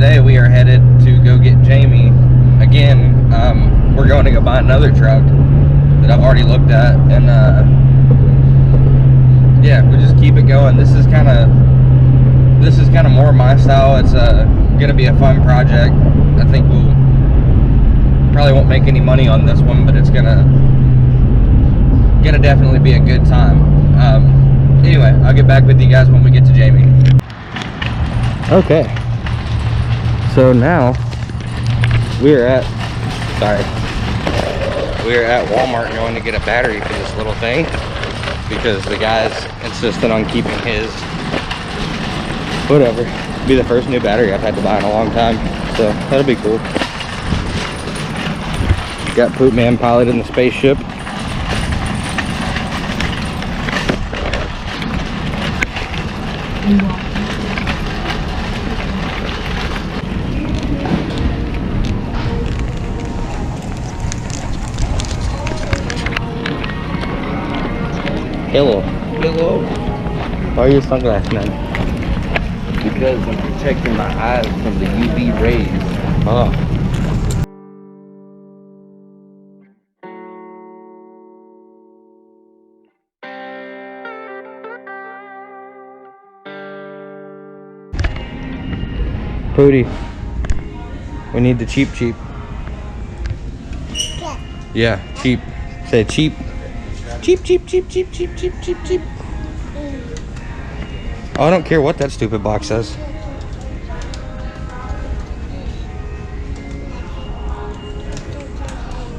today we are headed to go get Jamie again. We're going to go buy another truck that I've already looked at, and yeah, we just keep it going. This is kind of more my style. It's gonna be a fun project. I think we'll probably won't make any money on this one, but it's gonna definitely be a good time. Anyway, I'll get back with you guys when we get to Jamie. Okay, so now we're at Walmart going to get a battery for this little thing because the guy's insisting on keeping his. Whatever, it'll be the first new battery I've had to buy in a long time, so that'll be cool. Got Poop Man piloting the spaceship. Hello. Hello. Why are your sunglasses on? Because I'm protecting my eyes from the UV rays. Oh. Pooty, we need the cheap. Yeah, cheap. Say cheap. Cheap. Oh, I don't care what that stupid box says.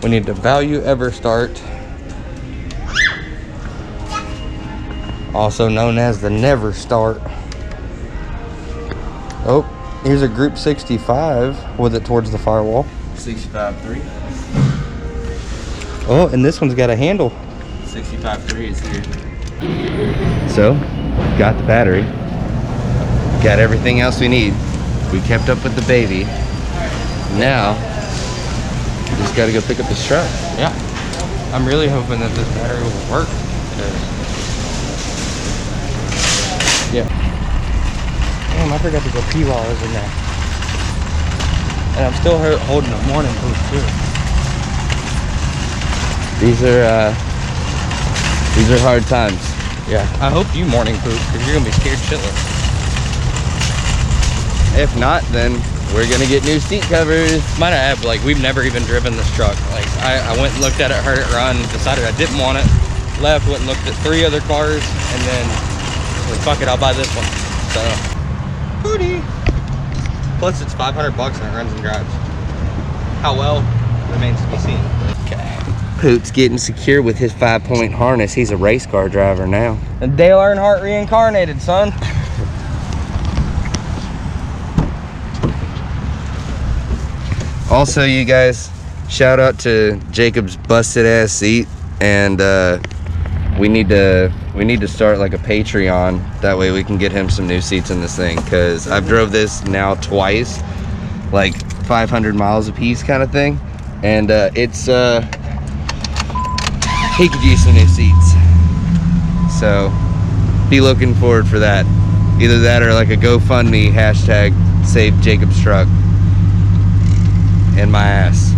We need the Value Ever Start, also known as the Never Start. Oh, here's a Group 65 with it towards the firewall. 65.3. Oh, and this one's got a handle. 65.3 is here. So, got the battery. Got everything else we need. We kept up with the baby. Now, just got to go pick up this truck. Yeah. I'm really hoping that this battery will work. Yeah. Damn, I forgot to go pee while I was in there. And I'm still holding a morning poop too. These are hard times. Yeah. I hope you morning poop because you're gonna be scared shitless. If not, then we're gonna get new seat covers. Might have, like, we've never even driven this truck. Like, I went and looked at it, heard it run, decided I didn't want it, left, went and looked at 3 other cars, and then, like, fuck it, I'll buy this one. So, Pooty. Plus, it's $500 and it runs and drives. How well remains to be seen. Okay. Poot's getting secure with his 5-point harness. He's a race car driver now. And Dale Earnhardt reincarnated, son. Also, you guys, shout out to Jacob's busted ass seat, and we need to start like a Patreon. That way we can get him some new seats in this thing, because I've drove this now twice, like 500 miles a piece kind of thing, and he could use some new seats. So be looking forward for that. Either that or like a GoFundMe hashtag save Jacob's truck and my ass.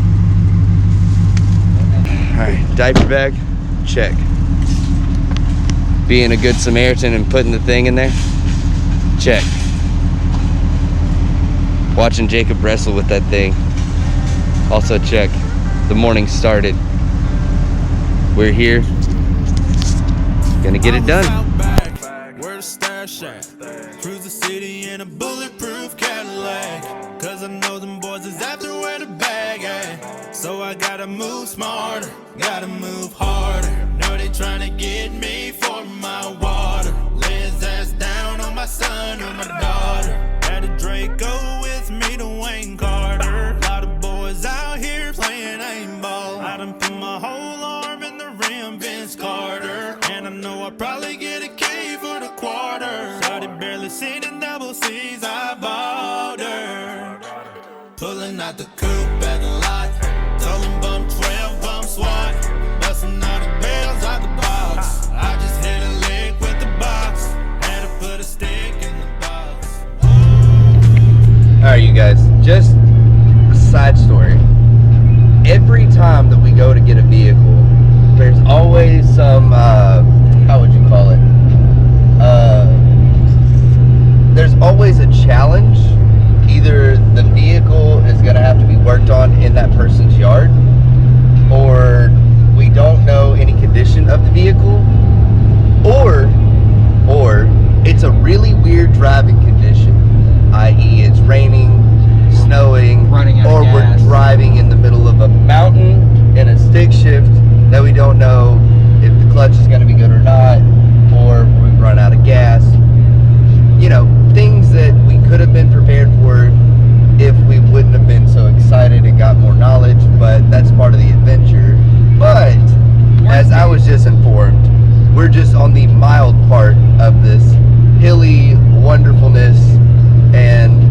All right, diaper bag, check. Being a good Samaritan and putting the thing in there, check. Watching Jacob wrestle with that thing, also check. The morning started. We're here, gonna get it done. Where the stash at? Cruise the city in a bulletproof Cadillac. Cause I know them boys is after where the bag at. So I gotta move smarter, gotta move harder. Know they tryna get me for my water. Lay his ass down on my son or my daughter. Had a Draco with me to Wayne Carter. A lot of boys out here playing aimball. I done put my whole arm in the rim, Vince Carter. And I know I'll probably get a K for the quarter. Started barely seen in double C's, I bought her. Pulling out the coupe at the lot. Told him bump 12, bump SWAT. Busting all the bells out the box. I just hit a lick with the box. Had to put a stick in the box. All right, you guys, just a side story. Every time that we go to get a vehicle, there's always some, how would you call it? There's always a challenge. Either the vehicle is going to have to be worked on in that person's yard, or we don't know any condition of the vehicle, or it's a really weird driving condition, i.e. it's raining, snowing, or we're driving in the middle of a mountain in a stick shift that we don't know if the clutch is going to be good or not, or we run out of gas. You know, things that we could have been prepared for if we wouldn't have been so excited and got more knowledge, but that's part of the adventure. But as I was just informed, we're just on the mild part of this hilly wonderfulness, and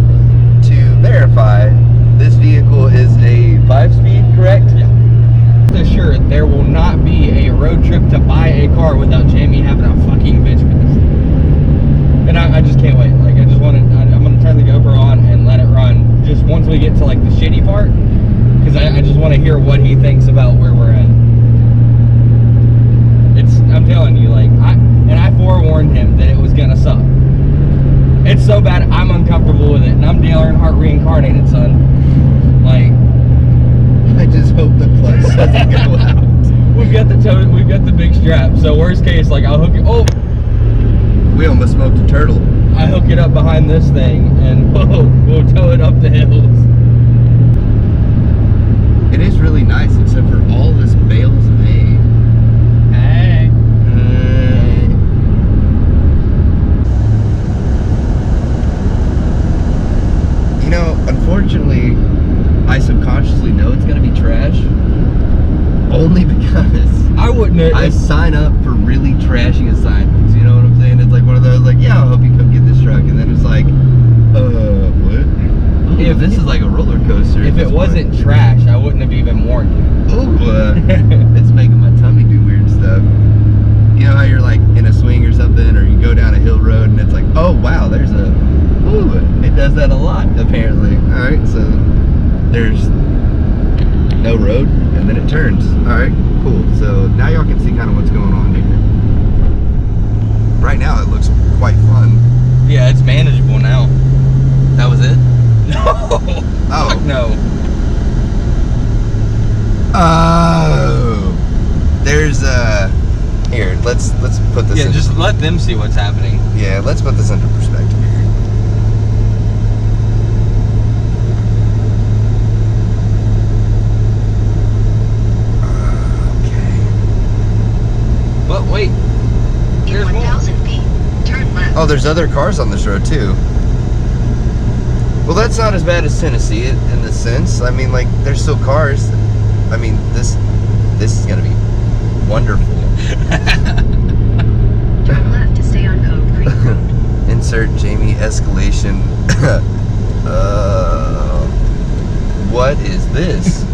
to verify, this vehicle is a 5-speed, correct? Yeah. Sure, there will not be a road trip to buy a car without Jamie having a fucking bitch for this. And I just can't wait. Like, I'm gonna turn the GoPro on and let it run just once we get to like the shitty part, because I just want to hear what he thinks about where we're at. I'm telling you, like, I forewarned him that it was gonna suck. It's so bad I'm uncomfortable with it, and I'm Dale Earnhardt reincarnated, son. Like, I just hope the clutch doesn't go out. we've got the big strap. So worst case, like, I'll hook it. Oh, we almost smoked a turtle. I hook it up behind this thing, and we'll tow it up the hills. It is really nice, except for all this bales of hay. Hey. You know, unfortunately, I subconsciously know it's gonna be trash, only because I wouldn't. I sign up for really trashy assignments. You know what I'm saying? It's like one of those, like, yeah, I hope you come get this truck, and then it's like, what? If this is like a roller coaster. If it wasn't trash, I wouldn't have even warned you. Ooh, it's making my tummy do weird stuff. You know how you're like in a swing or something, or you go down a hill road and it's like, oh wow, there's a, ooh, it does that a lot apparently. All right, so there's no road and then it turns. All right, cool. So now y'all can see kind of what's going on here. Right now it looks quite fun. Yeah, it's manageable now. That was it? No. Oh. Fuck no. Oh. There's here, let's put this Yeah, just let them see what's happening. Yeah, let's put this into perspective here. Okay. But wait. There's In more. 1,000 feet, turn left. Oh, there's other cars on this road too. Well, that's not as bad as Tennessee in this sense. I mean, like, there's still cars. I mean, this is gonna be wonderful. Turn left to stay on Cove Creek Road. Insert Jamie escalation. What is this?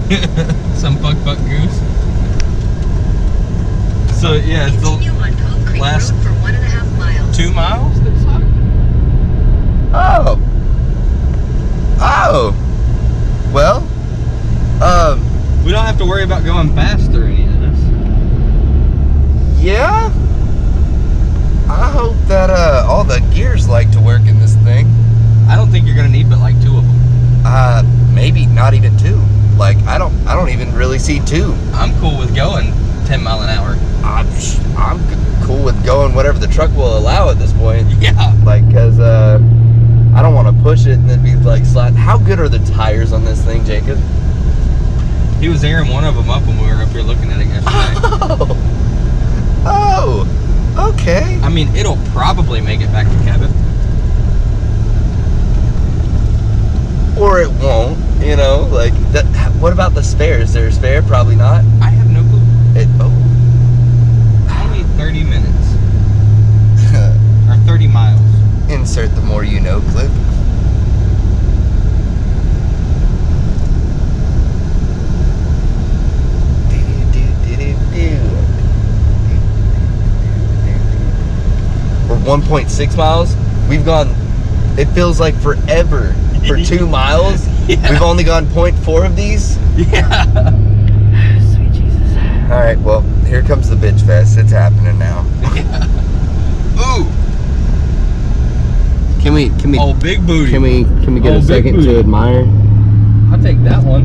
Some fuck goose. So yeah, it's Continue on Cove Creek last Road for 1.5 miles. 2 miles. This time. Oh. Oh. Well. We don't have to worry about going fast or any of this. Yeah. I hope that all the gears like to work in this thing. I don't think you're gonna need but like 2 of them. Maybe not even 2. Like, I don't even really see 2. I'm cool with going 10 mile an hour. I'm cool with going whatever the truck will allow at this point. Yeah. Like, cause I don't want to push it and then be like slide. How good are the tires on this thing, Jacob? He was airing one of them up when we were up here looking at it yesterday. Oh, okay. I mean, it'll probably make it back to Cabot. Or it won't, you know, like that. What about the spare? Is there a spare? Probably not. I have no clue. Only 30 minutes. Or 30 miles. Insert the more you know clip. We're 1.6 miles. We've gone, it feels like forever for 2 miles. Yeah. We've only gone 0.4 of these. Yeah. Sweet Jesus. All right, well, here comes the bitch fest. It's happening now. Yeah. Ooh. Can we Oh, big booty. can we get Oh, a big second booty. to admire? I'll take that one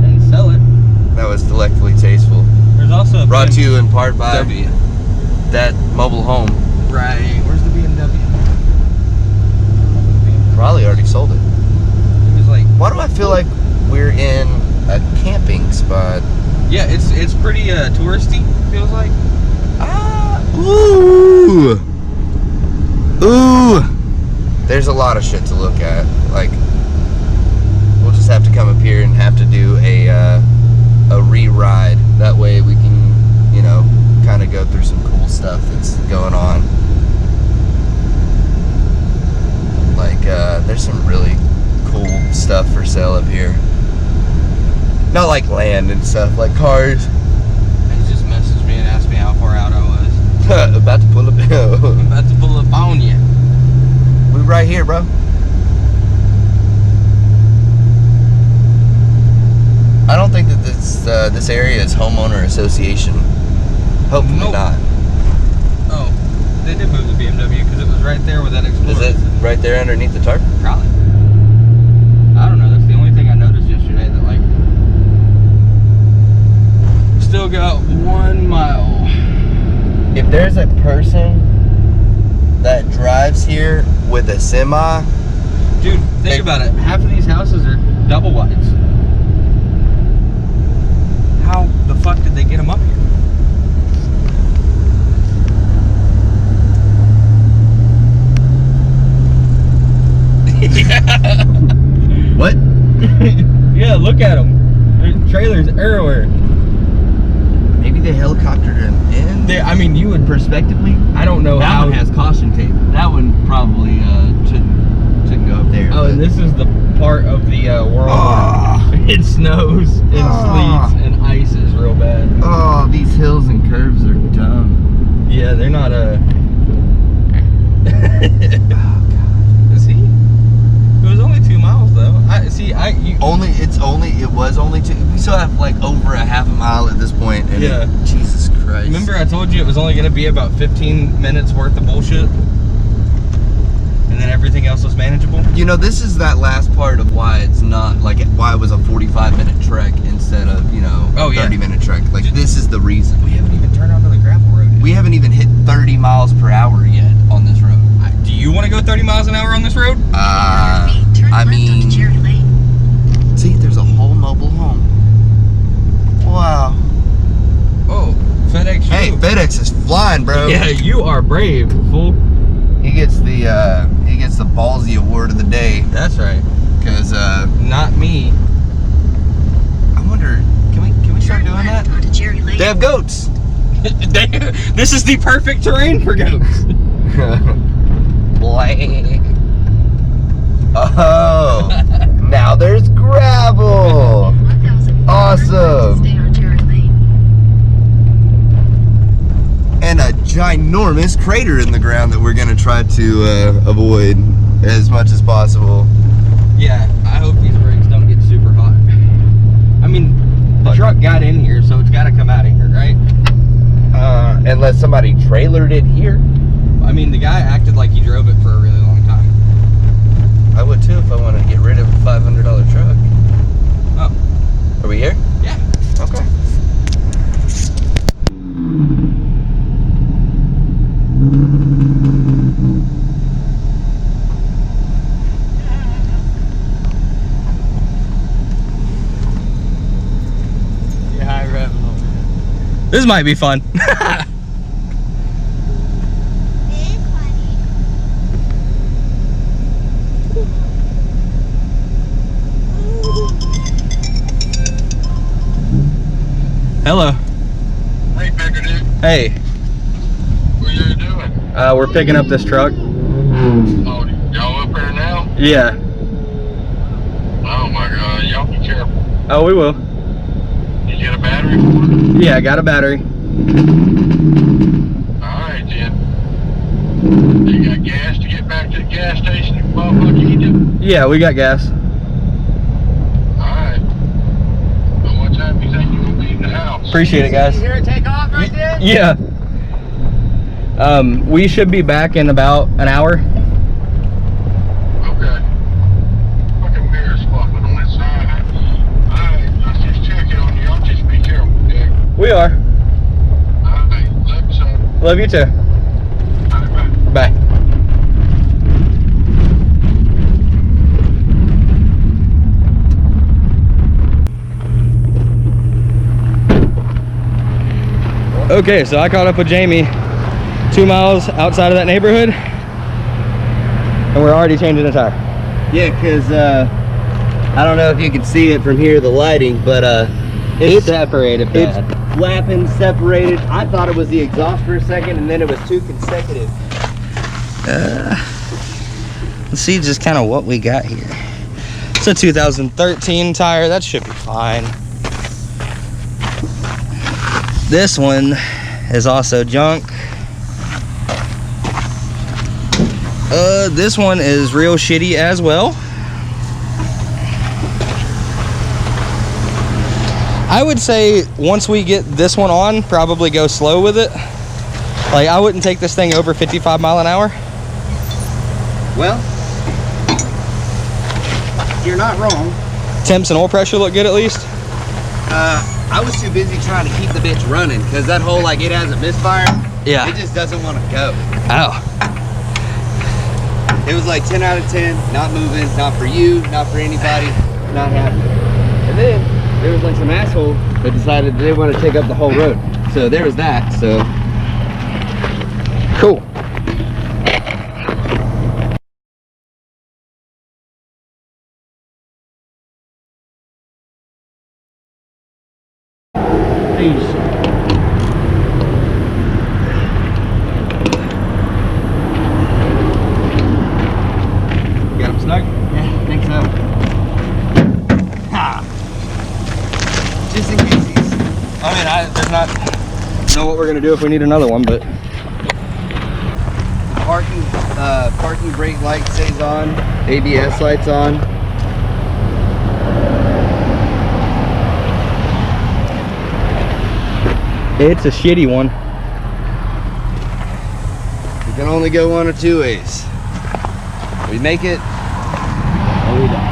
and sell it. That was delectably tasteful. There's also a Brought to you in part by BMW. that mobile home. Right. Where's the BMW? Probably already sold it. It was like, Why do I feel like we're in a camping spot? yeah, it's pretty touristy. Feels like. Ooh. Ooh. There's a lot of shit to look at. Like, we'll just have to come up here and have to do a re-ride. That way we can, you know, kind of go through some cool stuff that's going on. Like, there's some really cool stuff for sale up here. Not like land and stuff, like cars. He just messaged me and asked me how far out I was. About to pull up. I'm about to pull up on you. We right here, bro. I don't think that this area is homeowner association. Hopefully Nope. not. Oh, they did move the BMW because it was right there with that Explorer. Is it right there underneath the tarp? Probably. I don't know. That's the only thing I noticed yesterday. That like, still got 1 mile. If there's a person that drives here with a semi, Dude, think about it. Half of these houses are double wides. How the fuck did they get them up here? what? Yeah, look at them. There's trailers everywhere. Maybe they helicoptered him in. I mean, you would Prospectively, I don't know that how. one has caution tape. That one probably shouldn't go up there. Oh, and this is the part of the world where it snows and sleets and ice is real bad. Oh, these hills and curves are dumb. Yeah, they're not See? It was only 2 miles though. It was only 2. We still have like over a half a mile at this point. And Yeah. Jesus Christ. Remember I told you it was only going to be about 15 minutes worth of bullshit? And then everything else was manageable? You know, this is that last part of why it's not, like, why it was a 45-minute trek instead of, you know, a 30-minute trek. Like, this is the reason. We haven't even turned onto the gravel road yet. We haven't even hit 30 miles per hour yet on this road. Do you want to go 30 miles an hour on this road? Turn I left onto mean, Cherry Lane. see, there's a whole mobile home. Wow. Oh, FedEx. Hey, FedEx is flying, bro. Yeah, you are brave, fool. He gets the ballsy award of the day. That's right. Cause Not me. I wonder, can we start doing that? Turn left onto Cherry Lane. They have goats. This is the perfect terrain for goats. Blank. Oh, now there's gravel. 1,000 Awesome. Stay on Cherry Lane. And a ginormous crater in the ground that we're gonna try to avoid as much as possible. Yeah, I hope these brakes don't get super hot. I mean, the truck got in here, so it's got to come out of here, right? Unless somebody trailered it here. I mean, the guy acted like he drove it for a really long time. I would too if I wanted to get rid of a $500 truck. Oh, Are we here? yeah. Okay. This might be fun. Hello. Hey, Bigger Dude. Hey, What you doing? we're picking up this truck. Oh, y'all up there now? Yeah. Oh my God, y'all be careful. Oh, we will. Did you get a battery for it? Yeah, I got a battery. All right, Jen. You got gas to get back to the gas station in motherfucker Egypt? Yeah, we got gas. Alright. So what time do you think you're gonna be in the house? Appreciate it, guys. You hear it take off right there? Yeah. We should be back in about an hour. Okay. Fucking mirror's fucking on that side. Alright, let's just check it on you. I'll just be careful, okay? We are. Alright, love you, son. Love you too. Alright, bye. Bye. Okay, so I caught up with Jamie 2 miles outside of that neighborhood, and we're already changing the tire. Yeah, because I don't know if you can see it from here, the lighting, but It's separated it's bad. flapping, separated. I thought it was the exhaust for a second, and then it was 2 consecutive. Let's see just kind of what we got here. It's a 2013 tire. That should be fine. This one is also junk. This one is real shitty as well. I would say once we get this one on, probably go slow with it. Like, I wouldn't take this thing over 55 mile an hour. Well, you're not wrong. Temps and oil pressure look good at least. I was too busy trying to keep the bitch running because that whole, like, it has a misfire. Yeah. It just doesn't want to go. Oh. It was like 10 out of 10, not moving, not for you, not for anybody, not happening. And then there was like some asshole that decided they want to take up the whole road. So there was that, so. Cool. Got him snug? Yeah, I think so. Ha! Just in case. I mean, there's not know what we're gonna do if we need another one, but Parking brake light stays on, ABS lights on. it's a shitty one. You can only go one or two ways. We make it, or we don't.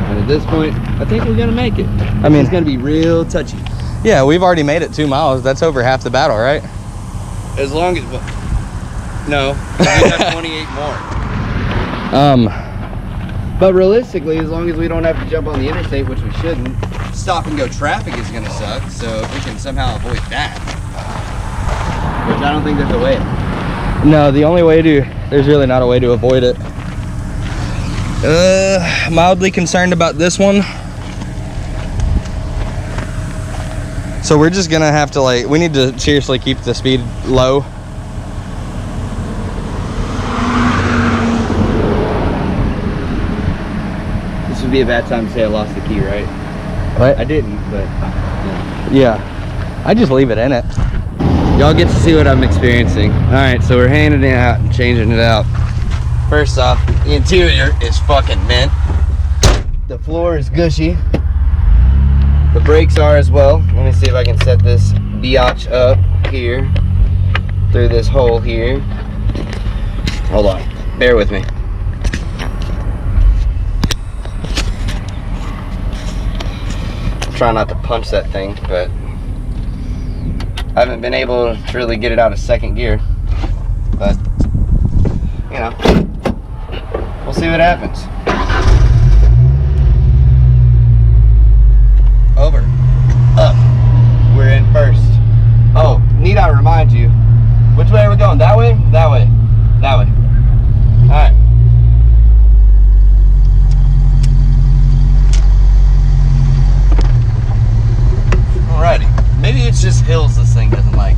And at this point, I think we're gonna make it. I mean, It's gonna be real touchy. yeah, we've already made it 2 miles. That's over half the battle, right? As long as, no, we have 28 more. But realistically, as long as we don't have to jump on the interstate, which we shouldn't, stop and go traffic is gonna suck. So if we can somehow avoid that, which I don't think there's a way. No, the only way there's really not a way to avoid it. Mildly concerned about this one. So we're just gonna have to, like, we need to seriously keep the speed low. This would be a bad time to say I lost the key, right? What? I didn't, but Yeah. I just leave it in it. y'all get to see what I'm experiencing. All right, so we're handing it out and changing it out. First off, the interior is fucking mint. The floor is gushy. The brakes are as well. Let me see if I can set this biatch up here through this hole here. Hold on, bear with me. Try not to punch that thing, but I haven't been able to really get it out of second gear. But, you know, we'll see what happens. Over. Up. We're in first. Oh, need I remind you, which way are we going? That way? That way. That way. Alright. Alrighty. Maybe it's just hills this thing doesn't like.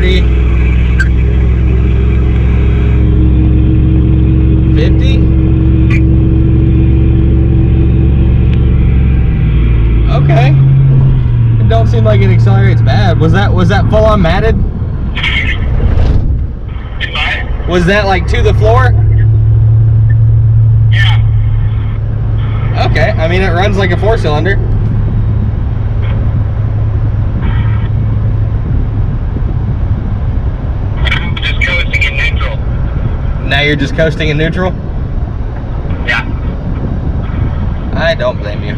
40, 50. Okay. It don't seem like it accelerates bad. Was that full on matted? Was that like to the floor? Yeah. Okay, I mean it runs like a 4-cylinder. I'm just coasting in neutral. Now you're just coasting in neutral? Yeah. I don't blame you.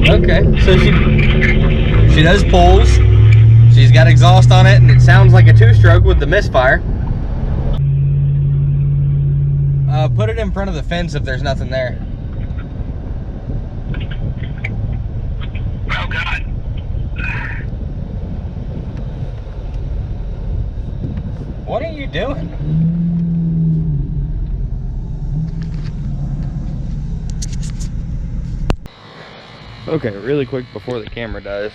Okay, so she does pulls. She's got exhaust on it, and it sounds like a 2-stroke with the misfire. Put it in front of the fence if there's nothing there. Oh, God. What are you doing? Okay, really quick before the camera dies,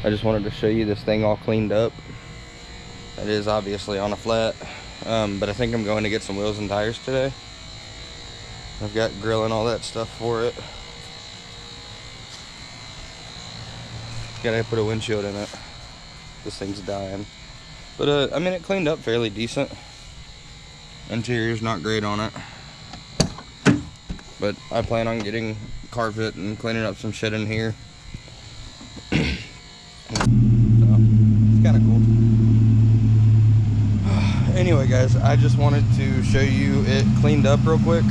I just wanted to show you this thing all cleaned up. It is obviously on a flat, but I think I'm going to get some wheels and tires today. I've got grill and all that stuff for it. Gotta put a windshield in it. This thing's dying. But I mean, it cleaned up fairly decent. Interior's not great on it. But I plan on getting carpet and cleaning up some shit in here. So, it's kind of cool. Anyway, guys, I just wanted to show you it cleaned up real quick.